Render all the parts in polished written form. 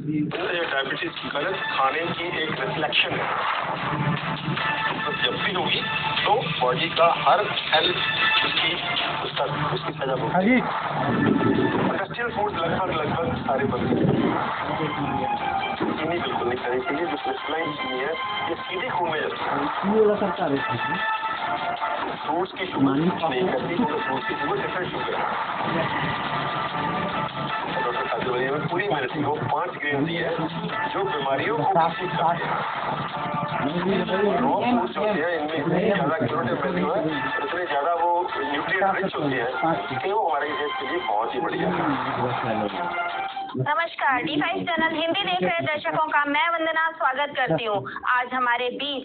ये डायबिटीज गलत खाने की एक रिफ्लेक्शन है। तो जब भी होगी तो बॉडी का हर सेल उसकी सजा होगी। इंडस्ट्रियल फूड लगभग सारे बंद चीनी बिल्कुल नहीं खानी चाहिए। जो क्रिस्टलाइन चीनी है ये सीधे खून में जाती है। फ्रूट्स की शुगर नहीं करती, तो फ्रूट्स की शुगर डिफरेंट शुगर है। डॉक्टर साहब में पूरी मेहनत की वो 5 ग्रेन दी है जो बीमारियों को ठीक करते हैं। वो फ्रूट्स होते हैं इनमें इतनी ज़्यादा क्लोरोटिन वैल्यू है, इतने ज़्यादा वो न्यूट्रिएंट रिच होते हैं कि वो हमारे सेहत के लिए बहुत ही बढ़िया है। नमस्कार, D5 चैनल हिंदी देख रहे दर्शकों का मैं वंदना स्वागत करती हूँ। आज हमारे बीच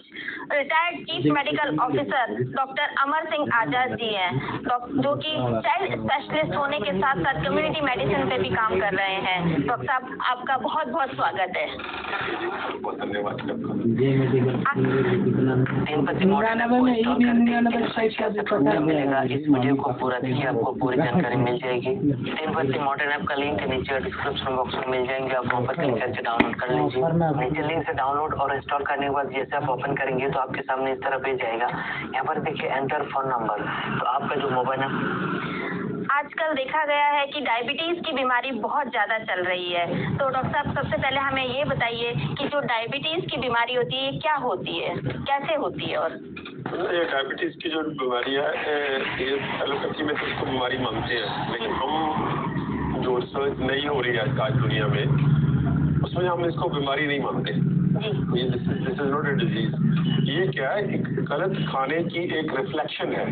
retired chief medical officer doctor Amar Singh Azad ji हैं, जो कि चाइल्ड स्पेशलिस्ट होने के साथ साथ कम्युनिटी मेडिसिन पे भी काम कर रहे हैं। डॉक्टर साहब, आपका बहुत बहुत स्वागत है। बहुत धन्यवाद। मिलेगा। इस वीडियो को पूरा देखिए, आपको पूरी जानकारी मिल जाएगी। 10 मॉडर्न ऐप का लिंक नीचे डिस्क्रिप्शन बॉक्स में मिल जाएंगे, आप वहाँ पर क्लिक करके डाउनलोड कर लीजिए। नीचे लिंक से डाउनलोड और इंस्टॉल करने के बाद जैसे आप ओपन करेंगे तो आपके सामने इस तरह पेज आएगा। यहाँ पर देखिए एंटर फोन नंबर, तो आपका जो मोबाइल है, आजकल देखा गया है कि डायबिटीज की बीमारी बहुत ज्यादा चल रही है। तो डॉक्टर साहब, सबसे पहले हमें ये बताइए कि जो डायबिटीज की बीमारी होती है ये क्या होती है, कैसे होती है? और ये डायबिटीज की जो बीमारी है ये एलोपैथी में तो इसको बीमारी मानते हैं, लेकिन हम जो रिसर्च नहीं हो रही है आज दुनिया में उसमें हम इसको बीमारी नहीं मानते। ये this is not a disease. ये क्या है, एक गलत खाने की एक रिफ्लेक्शन है।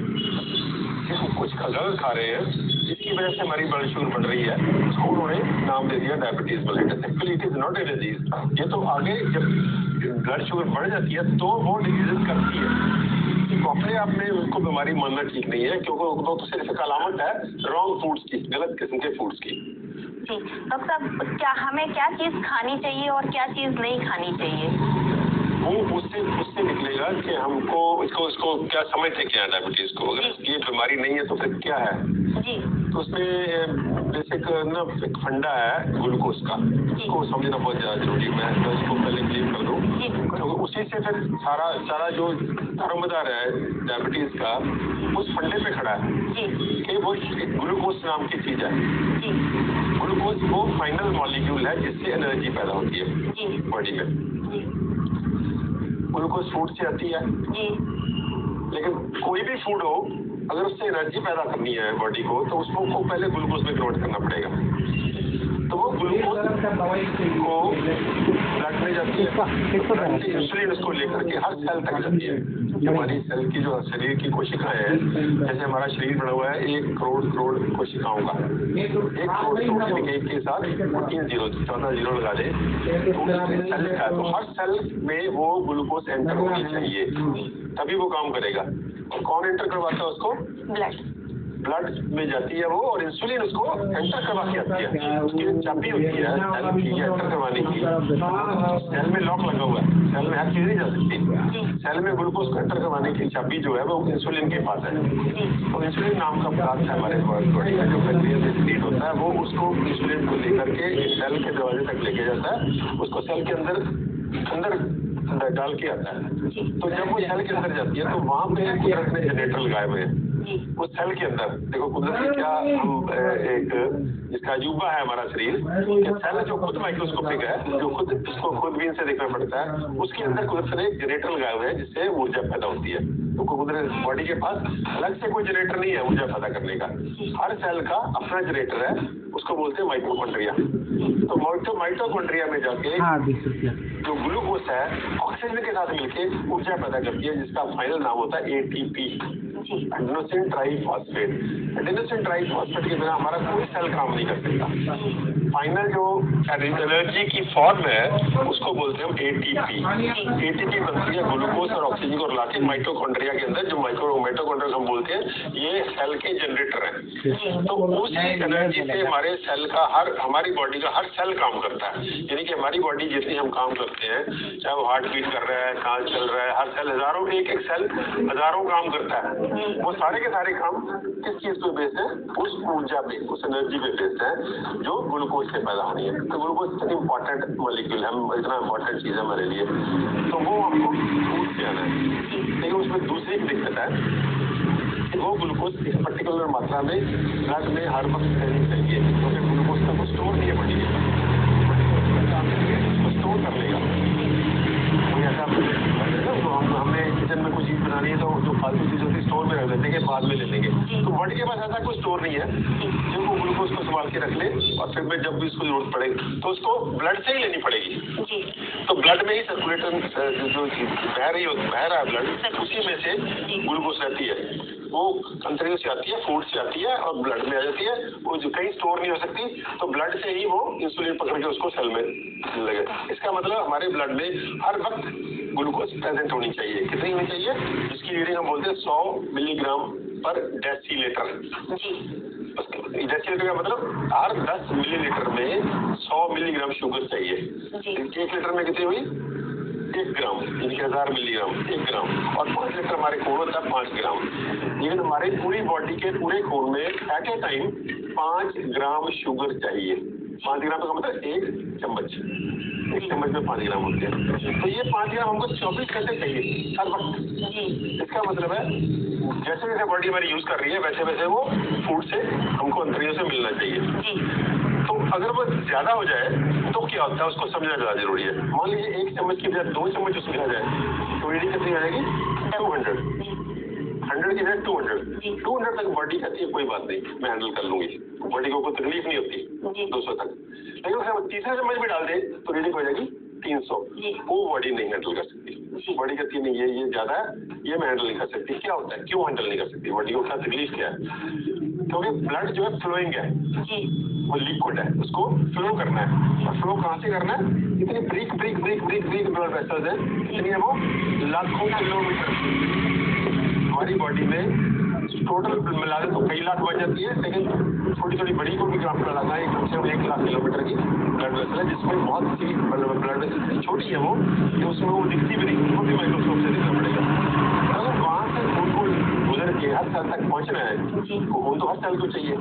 हम कुछ गलत खा रहे हैं जिसकी वजह से हमारी ब्लड शुगर बढ़ रही है, उसको उन्होंने नाम दे दिया diabetes mellitus. Actually it is not a disease. ये तो आगे जब ब्लड शुगर बढ़ जाती है तो वो डिजीज करती है। तो अपने आप में उसको बीमारी मानना ठीक नहीं है, क्योंकि तो सिर्फ एक अलामत है रॉन्ग फूड्स की, गलत किस्म के फूड्स की। जी डॉक्टर साहब, क्या हमें क्या चीज खानी चाहिए और क्या चीज नहीं खानी चाहिए? वो उससे निकलेगा कि हमको इसको क्या समझते क्या है डायबिटीज को। अगर ये बीमारी नहीं है तो फिर क्या है? जी तो उसमें बेसिक ना एक फंडा है ग्लूकोज का, उसको समझना बहुत ज्यादा जरूरी है। मैं तो इसको पहले क्लियर कर दूं, तो उसी से फिर सारा जो दारोमदार है डायबिटीज का उस फंडे पे खड़ा है कि वो ग्लूकोज नाम की चीज है। ग्लूकोज वो फाइनल मॉलिक्यूल है जिससे एनर्जी पैदा होती है बॉडी में। ग्लूकोज फूड से आती है, लेकिन कोई भी फूड हो अगर उससे एनर्जी पैदा करनी है बॉडी को तो उसको पहले ग्लूकोज में कन्वर्ट करना पड़ेगा। तो वो ग्लूकोज को ब्लड में जाती है, इंसुलिन उसको लेकर के हर सेल तक जाती है। हमारी सेल की जो शरीर की कोशिकाएं हैं, जैसे हमारा शरीर बना हुआ है 1 करोड़ कोशिकाओं का, 1 करोड़ एक के साथ 3 जीरो 14 जीरो लगा दे तो सेल का, तो हर सेल में वो ग्लूकोज एंटर होनी चाहिए तभी वो काम करेगा। और कौन एंटर करवाता है उसको? ब्लड में जाती है वो, और इंसुलिन उसको एंटर करवा के आती है। उसकी चाबी होती है सेल की एंटर करवाने की। सेल में लॉक लगा हुआ है, सेल में हर चीज नहीं जा सकती। सेल में ग्लूकोज को एंटर करवाने की चाबी जो है वो इंसुलिन के पास है। तो इंसुलिन नाम का पदार्थ है हमारे बॉडी में, जो पैंक्रियास में सीक्रेट होता है, वो उसको इंसुलिन को लेकर के सेल के दरवाजे तक लेके जाता है, उसको सेल के अंदर डाल के आता है। तो जब वो सेल के अंदर जाती है तो वहां पे कुदरत ने जनरेटर लगाए हुए हैं उस सेल के अंदर। देखो कुदरत ने क्या, हम एक जिसका अजूबा है हमारा शरीर, सेल जो खुद माइक्रोस्कोपिक है, जो खुद इसको खुदबीन से देखना पड़ता है, उसके अंदर कुदरत ने एक जनरेटर लगाए हुए हैं जिससे ऊर्जा पैदा होती है। तो कुदरत बॉडी के पास अलग से कोई जनरेटर नहीं है ऊर्जा पैदा करने का। हर सेल का अपना जनरेटर है, उसको बोलते हैं माइटोकॉन्ड्रिया। तो माइटोकॉन्ड्रिया में जाके जो ग्लूकोज है ऑक्सीजन के साथ मिलके ऊर्जा पैदा करती है, जिसका फाइनल नाम होता है ATP, adenosine triphosphate. Adenosine triphosphate के बिना हमारा कोई सेल काम नहीं कर सकता। फाइनल जो एनर्जी की फॉर्म है उसको बोलते हैं हम ATP। ATP बनती है ग्लूकोज और ऑक्सीजन को लाके माइटोकॉन्ड्रिया के अंदर, जो माइटोकॉन्ड्रिया हम बोलते हैं ये सेल के जनरेटर है। तो उस एनर्जी से हमारे सेल का हमारी बॉडी का हर सेल काम करता है। यानी कि हमारी बॉडी जितनी हम काम करते हैं, चाहे वो हार्ट बीट कर रहा है, सांस चल रहा है, हर सेल हजारों एक सेल हजारों काम करता है। वो सारे के सारे काम किस चीज पे बेस्ड है? उस ऊर्जा पे, उस एनर्जी पे बेस्ड है जो ग्लूकोज ग्लूकोज से पैदा होनी है। तो ग्लूकोज इतनी इंपॉर्टेंट मॉलिक्यूल है, इतना इंपॉर्टेंट चीज है हमारे लिए, तो वो हमको फूड से आना है। लेकिन उसमें दूसरी दिक्कत है कि वो ग्लूकोज एक पर्टिकुलर मात्रा में ब्लड में हर वक्त रहनी चाहिए, क्योंकि ग्लूकोज का कुछ स्टोर नहीं है बॉडी के पास, स्टोर कर लेगा। ऐसा तो हमने किचन में कुछ चीज बनानी है तो जो फालतू चीज होती है स्टोर में रख देते हैं, बाद में ले लेंगे। तो बॉडी के पास ऐसा कोई स्टोर नहीं है जो वो ग्लूकोज को संभाल के रख ले और फिर में जब भी उसको जरूरत पड़ेगी तो उसको ब्लड से ही लेनी पड़ेगी। तो ब्लड में ही सर्कुलेटर जो बह रहा है ब्लड, उसी में से ग्लूकोज रहती है, वो अंतरियों से आती है, फूड से आती है और ब्लड में आ जाती है। वो जो कहीं स्टोर नहीं हो सकती, तो ब्लड से ही वो इंसुलिन पकड़ के उसको सेल में लगे। इसका मतलब हमारे ब्लड में हर वक्त ग्लूकोज प्रेजेंट होनी चाहिए। कितनी होनी चाहिए? जिसकी रीडिंग हम बोलते हैं 100 मिलीग्राम पर डेसीलीटर। डेसीलीटर का मतलब हर 10 मिलीलीटर में 100 मिलीग्राम शुगर चाहिए। 1 लीटर में कितनी हुई? 1 ग्राम, यानी 1000 मिलीग्राम 1 ग्राम, और 5 लीटर हमारे खून होता है 5 ग्राम। लेकिन हमारी पूरी बॉडी के पूरे खून में at a time 5 gram sugar चाहिए। 5 ग्राम का मतलब 1 चम्मच, 1 चम्मच में 5 ग्राम होते हैं। तो ये 5 ग्राम हमको 24 घंटे चाहिए हर वक्त। इसका मतलब है जैसे जैसे बॉडी हमारी यूज कर रही है वैसे वैसे वो फूड से हमको अंतरियों से मिलना चाहिए। तो अगर वो ज्यादा हो जाए तो क्या होता है उसको समझना ज्यादा जरूरी है। मान लीजिए 1 चम्मच की बजाय 2 चम्मच उसमें आ जाए तो रीडिंग कितनी आ जाएगी? 200। 100 की बजाय 200 तक बॉडी कहती है कोई बात नहीं, मैं हैंडल कर लूंगी, बॉडी को कोई तकलीफ नहीं होती 200 तक। लेकिन उसमें तीसरा चम्मच भी डाल दे तो रीडिंग हो जाएगी 300। वो बॉडी नहीं हैंडल कर सकती। बॉडी कहती नहीं ये ज्यादा है, ये मैं हैंडल नहीं कर सकती। क्या होता है, क्यों हैंडल नहीं कर सकती? बॉडी को क्या तकलीफ क्या है? क्योंकि ब्लड जो है फ्लोइंग है, वो लिक्विड है, उसको फ्लो करना है। और फ्लो कहाँ से करना है? इतनी ब्रीक ब्लड वेसल्स है, इतनी है वो लाखों किलोमीटर हमारी बॉडी में टोटल मिला दे तो कई लाख बन जाती है। लेकिन छोटी छोटी बड़ी को भी काम कर लगाना है, कम से कम 1 लाख किलोमीटर की ब्लड वेसल है, जिसमें बहुत सी ब्लड वेसल इतनी छोटी है वो कि उसमें वो दिखती भी नहीं, वो भी माइक्रोस्कोप से दिखना पड़ेगा। अगर वहाँ से खून को गुजर के हर सेल तक पहुँचना है, खून तो हर सेल को चाहिए,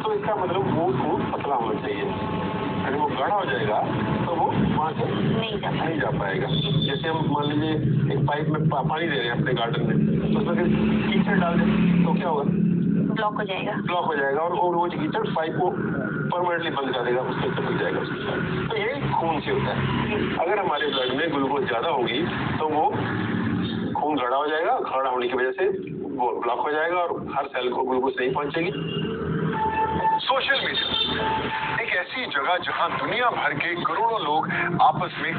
तो इसका मतलब वो खून पतला होना चाहिए। अगर वो गाढ़ा हो जाएगा तो वो वहाँ से नहीं जा पाएगा। जैसे हम मान लीजिए एक पाइप में पानी दे रहे हैं अपने गार्डन में, तो उसमें अगर कीचड़ डाल दें तो क्या होगा? ब्लॉक हो जाएगा और वो कीचड़ पाइप को परमानेंटली बंद कर देगा, उससे चिपक जाएगा उसके साथ। तो यही खून से होता है। अगर हमारे ब्लड में ग्लूकोज ज्यादा होगी तो वो खून गाढ़ा हो जाएगा, गाढ़ा होने की वजह से वो ब्लॉक हो जाएगा और हर सेल को ग्लूकोज नहीं पहुंचेगी। सोशल मीडिया एक ऐसी जगह जहां दुनिया भर के करोड़ों लोग आपस में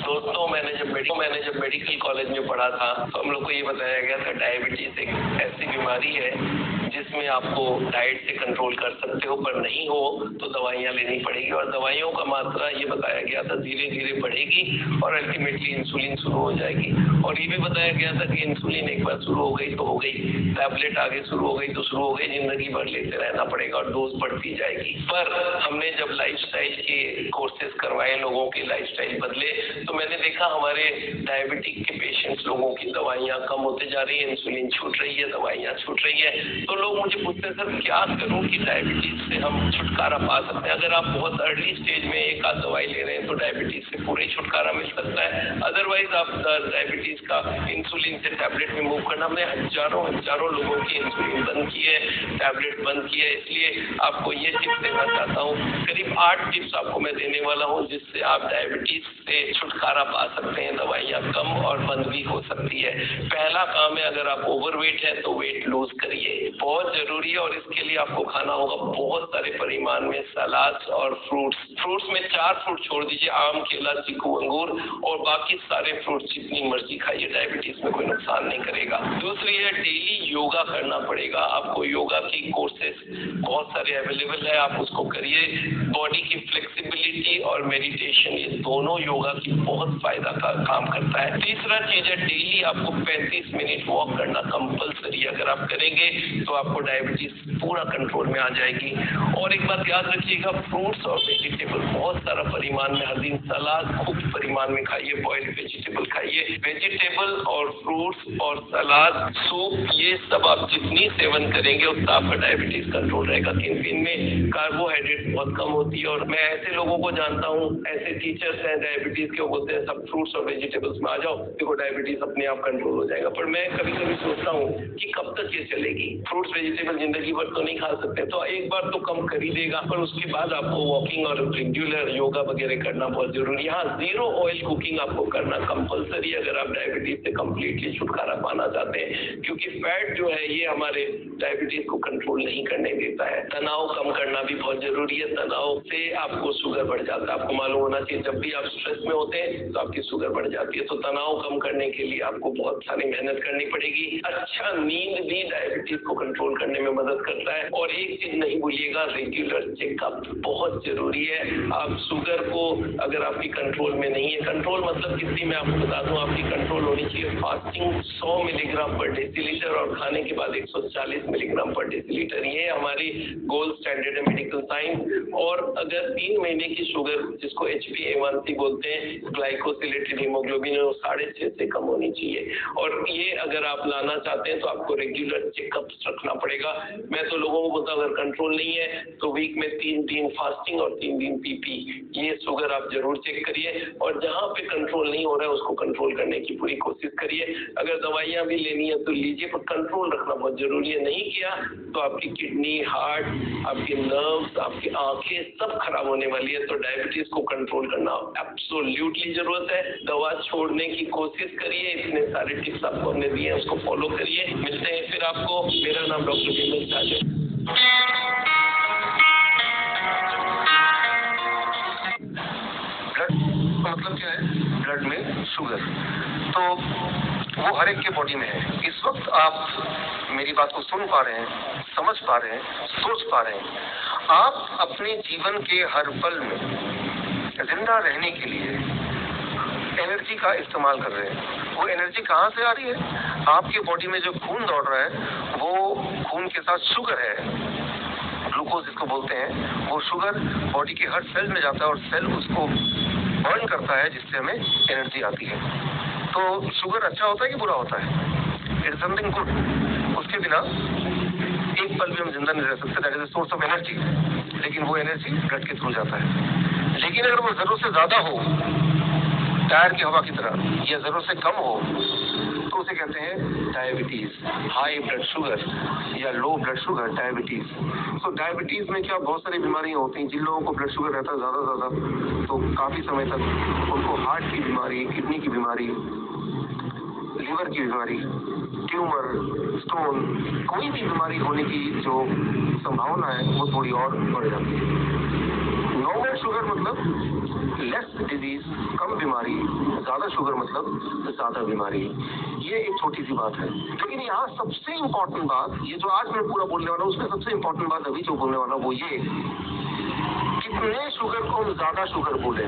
दोस्तों, मैंने जब मेडिकल कॉलेज में पढ़ा था तो हम लोग को ये बताया गया था डायबिटीज एक ऐसी बीमारी है जिसमें आपको डाइट से कंट्रोल कर सकते हो, पर नहीं हो तो दवाइयाँ लेनी पड़ेगी। और दवाइयों का मात्रा ये बताया गया था धीरे धीरे बढ़ेगी और अल्टीमेटली इंसुलिन शुरू हो जाएगी। और ये भी बताया गया था कि इंसुलिन एक बार शुरू हो गई तो हो गई, टैबलेट आगे शुरू हो गई तो शुरू हो गई, जिंदगी भर लेते रहना पड़ेगा और डोज बढ़ती जाएगी। पर हमने जब लाइफस्टाइल के कोर्सेज करवाए, लोगों के लाइफस्टाइल बदले, तो मैंने देखा हमारे डायबिटिक के पेशेंट्स लोगों की दवाइयाँ कम होते जा रही है, इंसुलिन छूट रही है, दवाइयाँ छूट रही है। तो लोग मुझे पूछते हैं सर क्या करूं कि डायबिटीज से हम छुटकारा पा सकते हैं? अगर आप बहुत अर्ली स्टेज में एक आध दवाई ले रहे हैं तो डायबिटीज से पूरे छुटकारा मिल सकता है, अदरवाइज आप डायबिटीज का इंसुलिन से टैबलेट में मूव करना। हमने हजारों लोगों की इंसुलिन बंद की है, टैबलेट बंद की है। इसलिए आपको ये टिप्स देना चाहता हूँ, करीब 8 टिप्स आपको मैं देने वाला हूँ जिससे आप डायबिटीज से छुटकारा पा सकते हैं, दवाइयाँ कम और बंद भी हो सकती है। पहला काम है, अगर आप ओवरवेट है तो वेट लूज करिए, बहुत जरूरी है। और इसके लिए आपको खाना होगा बहुत सारे परिमाण में सलाद और फ्रूट्स में 4 फ्रूट छोड़ दीजिए, आम, केला, चीकू, अंगूर, और बाकी सारे फ्रूट्स जितनी मर्जी खाइए, डायबिटीज में कोई नुकसान नहीं करेगा। दूसरी है डेली योगा करना पड़ेगा आपको। योगा की कोर्सेस बहुत सारे अवेलेबल है, आप उसको करिए। बॉडी की फ्लेक्सिबिलिटी और मेडिटेशन, ये दोनों योगा की बहुत फायदा का काम करता है। तीसरा चीज है डेली आपको 35 मिनट वॉक करना कंपल्सरी। अगर आप करेंगे तो आपको डायबिटीज पूरा कंट्रोल में आ जाएगी। और एक बात याद रखिएगा, फ्रूट्स और वेजिटेबल बहुत सारा परिमाण में हर दिन, सलाद खूब परिमाण में खाइए, बॉइल्ड वेजिटेबल खाइए। वेजिटेबल और फ्रूट्स और सलाद, सूप, ये सब आप जितनी सेवन करेंगे उतना आपका डायबिटीज कंट्रोल रहेगा। क्योंकि इनमें कार्बोहाइड्रेट बहुत कम होती है। और मैं ऐसे लोगों को जानता हूँ, ऐसे टीचर्स हैं डायबिटीज के, बोलते हैं सब फ्रूट्स और वेजिटेबल्स में आ जाओ, देखो डायबिटीज अपने आप कंट्रोल हो जाएगा। पर मैं कभी कभी सोचता हूँ कि कब तक ये चलेगी। फ्रूट्स वेजिटेबल जिंदगी भर तो नहीं खा सकते, तो एक बार तो कम कर ही देगा, पर उसके बाद आपको वॉकिंग और रेगुलर योगा वगैरह करना बहुत जरूरी है। हाँ, 0 ऑयल कुकिंग आपको करना कंपलसरी अगर आप डायबिटीज से कंप्लीटली छुटकारा पाना चाहते हैं, क्योंकि फैट जो है ये हमारे डायबिटीज को कंट्रोल नहीं करने देता है। तनाव कम करना भी बहुत जरूरी है। तनाव से आपको शुगर बढ़ जाता है। आपको मालूम होना चाहिए, जब भी आप स्ट्रेस में होते हैं तो आपकी शुगर बढ़ जाती है। तो तनाव कम करने के लिए आपको बहुत सारी मेहनत करनी पड़ेगी। अच्छा नींद भी डायबिटीज को कंट्रोल करने में मदद करता है। और एक चीज नहीं भूलिएगा, रेगुलर चेकअप बहुत जरूरी है। आप शुगर को अगर आपकी कंट्रोल में नहीं है, कंट्रोल मतलब कितनी, मैं आपको बता दूं, आपकी कंट्रोल होनी चाहिए फास्टिंग 100 मिलीग्राम पर डेसीलीटर और खाने के बाद 140 मिलीग्राम पर डेसीलीटर। ये हमारी गोल्ड स्टैंडर्ड है मेडिकल साइंस। और अगर 3 महीने की शुगर, जिसको HbA1c बोलते हैं, ग्लाइकोसिलेटेड हीमोग्लोबिन, 6.5 से कम होनी चाहिए। और ये अगर आप लाना चाहते हैं तो आपको रेगुलर चेकअप्स रखना पड़ेगा। मैं तो लोगों को बोलता हूं, अगर कंट्रोल नहीं है तो वीक में 3 दिन फास्टिंग और 3 दिन PP, ये शुगर आप जरूर चेक करिए। और जहां पे कंट्रोल नहीं हो रहा है उसको कंट्रोल करने की पूरी कोशिश करिए। अगर दवाइयां भी लेनी है तो लीजिए, पर कंट्रोल रखना बहुत जरूरी है। नहीं किया तो आपकी किडनी, हार्ट, आपके नर्व्स, आपकी आंखें सब खराब होने वाली है। तो डायबिटीज को कंट्रोल करना एब्सोल्युटली जरूरत है। दवा छोड़ने की कोशिश करिए। इतने सारे टिप्स आपको हमने दिए हैं, उसको फॉलो करिए। मिलते हैं फिर आपको। मेरा नाम डॉक्टर विमल साजन। मतलब क्या है, ब्लड में शुगर, तो वो हर एक के बॉडी में है। इस वक्त आप मेरी बात को सुन पा रहे हैं, समझ पा रहे हैं, सोच पा रहे हैं। आप अपने जीवन के हर पल में जिंदा रहने के लिए एनर्जी का इस्तेमाल कर रहे हैं। वो एनर्जी कहाँ से आ रही है? आपके बॉडी में जो खून दौड़ रहा है वो खून के साथ शुगर है, ग्लूकोज जिसको बोलते हैं। वो शुगर बॉडी के हर सेल में जाता है और सेल उसको बर्न करता है, जिससे हमें एनर्जी आती है। तो शुगर अच्छा होता है कि बुरा होता है? It's something good. उसके बिना एक पल भी हम जिंदा नहीं रह सकते। That is a source of energy. लेकिन वो एनर्जी ब्लड के थ्रू जाता है। लेकिन अगर वो जरूरत से ज्यादा हो, टायर की हवा की तरह, या जरूरत से कम हो, तो उसे कहते हैं डायबिटीज, हाई ब्लड शुगर या लो ब्लड शुगर, डायबिटीज। तो डायबिटीज में क्या बहुत सारी बीमारियां होती हैं। जिन लोगों को ब्लड शुगर रहता है ज्यादा तो काफी समय तक उनको हार्ट की बीमारी, किडनी की बीमारी, लिवर की बीमारी, ट्यूमर, स्टोन, कोई भी बीमारी होने की जो संभावना है वो थोड़ी और बढ़ जाती है। नॉर्मल शुगर मतलब लेस डिजीज, कम बीमारी। ज्यादा शुगर मतलब ज्यादा बीमारी। ये एक छोटी सी बात है। लेकिन यहाँ सबसे इम्पोर्टेंट बात, ये जो आज मैं पूरा बोलने वाला हूँ, उसमें सबसे इम्पोर्टेंट बात अभी जो बोलने वाला हूँ वो ये, कितने शुगर को हम ज्यादा शुगर बोले।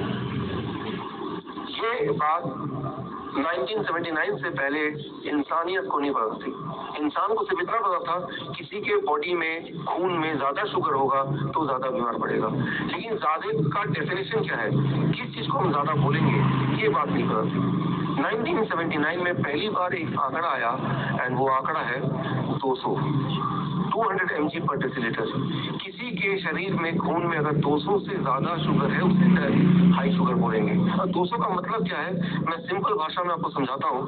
ये बात 1979 से पहले इंसानियत को नहीं पता थी। इंसान को सिर्फ इतना पता था, किसी के बॉडी में, खून में ज्यादा शुगर होगा तो ज्यादा बीमार पड़ेगा। लेकिन ज्यादा का डेफिनेशन क्या है, किस चीज को हम ज्यादा बोलेंगे, ये बात नहीं पता थी। 1979 में पहली बार एक आंकड़ा आया, एंड वो आंकड़ा है 200 mg पर डेसीलीटर। किसी के शरीर में, खून में अगर 200 से ज्यादा शुगर है, उसे हाई शुगर बोलेंगे। और 200 का मतलब क्या है, मैं सिंपल भाषा में आपको समझाता हूँ।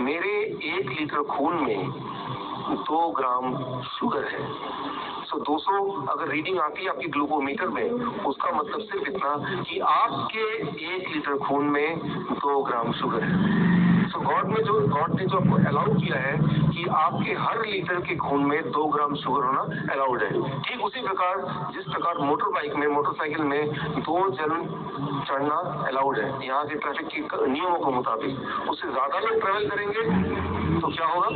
मेरे 1 लीटर खून में 2 ग्राम शुगर है। सो 200 अगर रीडिंग आती है आपकी ग्लूकोमीटर में, उसका मतलब सिर्फ इतना कि आपके 1 लीटर खून में 2 ग्राम शुगर है। सो गॉड ने जो आपको अलाउ किया है कि आपके हर लीटर के खून में 2 ग्राम शुगर होना अलाउड है। ठीक उसी प्रकार जिस प्रकार मोटरसाइकिल में 2 जन चढ़ना अलाउड है यहाँ के ट्रैफिक के नियमों के मुताबिक। उससे ज्यादा लोग ट्रेवल करेंगे तो क्या होगा,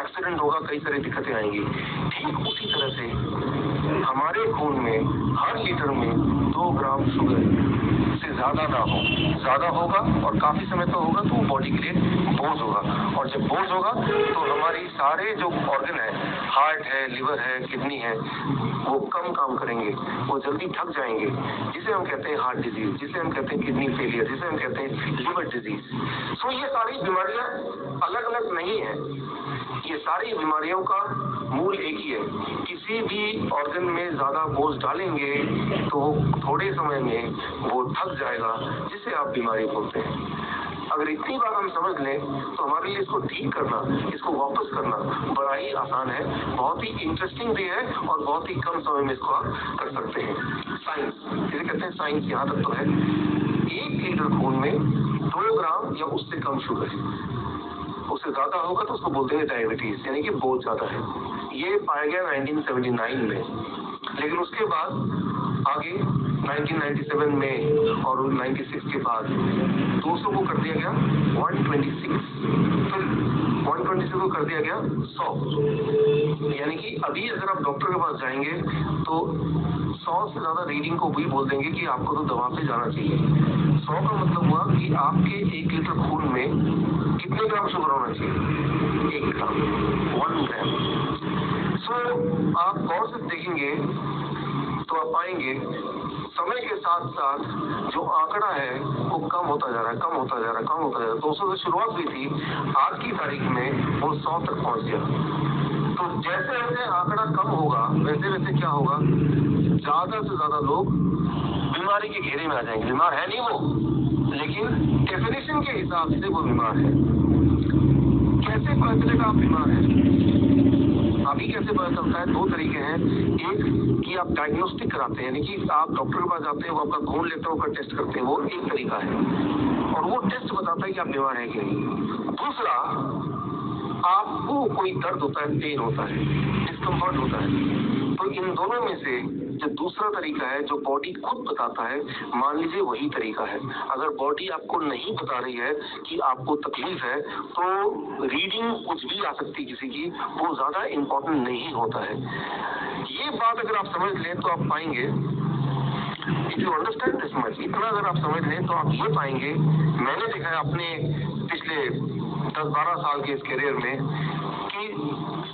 एक्सीडेंट होगा, कई सारी दिक्कतें आएंगी। ठीक उसी तरह से हमारे खून में हर लीटर में 2 ग्राम शुगर से ज्यादा ना हो। ज्यादा होगा और काफी समय तक होगा तो वो बॉडी के लिए बोझ होगा, और जब बोझ होगा तो हमारी सारे जो ऑर्गन है, हार्ट है, लिवर है, किडनी है, वो कम काम करेंगे, वो जल्दी थक जाएंगे, जिसे हम कहते हैं हार्ट डिजीज, जिसे हम कहते हैं किडनी फेलियर, जिसे हम कहते हैं लिवर डिजीज। सो ये सारी बीमारियां अलग अलग नहीं है, ये सारी बीमारियों का मूल एक ही है। किसी भी ऑर्गन में ज्यादा बोझ डालेंगे तो वो थोड़े समय में वो थक जाएगा, जिसे आप बीमारी बोलते हैं। अगर इतनी बात हम समझ लें तो हमारे लिए इसको ठीक करना, इसको वापस करना बड़ा ही आसान है, बहुत ही इंटरेस्टिंग भी है और बहुत ही कम समय में इसको आप कर सकते हैं। साइंस, जिसे कहते हैं साइंस, यहाँ तक तो है 1 लीटर खून में 2 ग्राम या उससे कम शुगर है। उससे ज्यादा होगा तो उसको बोलते हैं डायबिटीज, यानी कि बहुत ज्यादा है। ये पाया गया 1979 में, लेकिन उसके बाद आगे 1997 में और 96 के बाद 200 को कर दिया गया 126, फिर 126 को कर दिया गया 100। यानी कि अभी अगर आप डॉक्टर के पास जाएंगे तो 100 से ज्यादा रीडिंग को भी बोल देंगे कि आपको तो दवा पे जाना चाहिए। 100 का मतलब हुआ कि आपके 1 लीटर खून में कितने ग्राम शुगर होना चाहिए? 1 ग्राम, 1 ग्राम। सो आप गौर से देखेंगे तो आप पाएंगे समय के साथ साथ जो आंकड़ा है वो कम होता जा रहा है, कम होता जा रहा है, कम होता जा रहा है। 200 से शुरुआत हुई थी, आज की तारीख में वो 100 तक पहुंच गया। तो जैसे जैसे आंकड़ा कम होगा वैसे वैसे क्या होगा, ज्यादा से ज्यादा लोग बीमारी के घेरे में आ जाएंगे। बीमार है नहीं वो, लेकिन डेफिनेशन के हिसाब से वो बीमार है। कैसे पता चलेगा आप बीमार हैं? अभी कैसे पता चलता है? 2 तरीके हैं। एक कि आप डायग्नोस्टिक कराते हैं, यानी कि आप डॉक्टर के पास जाते हैं, वो आपका खून लेते हैं, उसका टेस्ट करते हैं, वो एक तरीका है और वो टेस्ट बताता है कि आप बीमार हैं कि नहीं। दूसरा, आपको कोई दर्द होता है, पेन होता है, डिस्कम्फर्ट होता है, तो इन दोनों में से जो दूसरा तरीका है जो बॉडी खुद बताता है, मान लीजिए वही तरीका है। अगर बॉडी आपको नहीं बता रही है कि आपको तकलीफ है तो रीडिंग कुछ भी आ सकती है किसी की, वो ज्यादा इम्पोर्टेंट नहीं होता है। ये बात अगर आप समझ लें तो आप पाएंगे, if you understand this much, इतना अगर आप समझ लें तो आप ये पाएंगे, मैंने देखा है अपने पिछले 10-12 साल के इस करियर में कि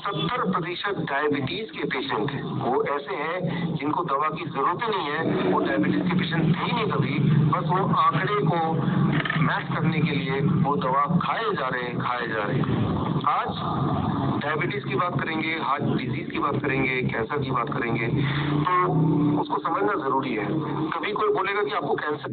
70% डायबिटीज के पेशेंट वो ऐसे हैं जिनको दवा की जरूरत ही नहीं है, वो डायबिटीज के पेशेंट थे ही नहीं कभी, बस वो आंकड़े को मैच करने के लिए वो दवा खाए जा रहे हैं। आज डायबिटीज की बात करेंगे, हार्ट डिजीज की बात करेंगे, कैंसर की बात करेंगे, तो उसको समझना जरूरी है। कभी कोई बोलेगा कि आपको कैंसर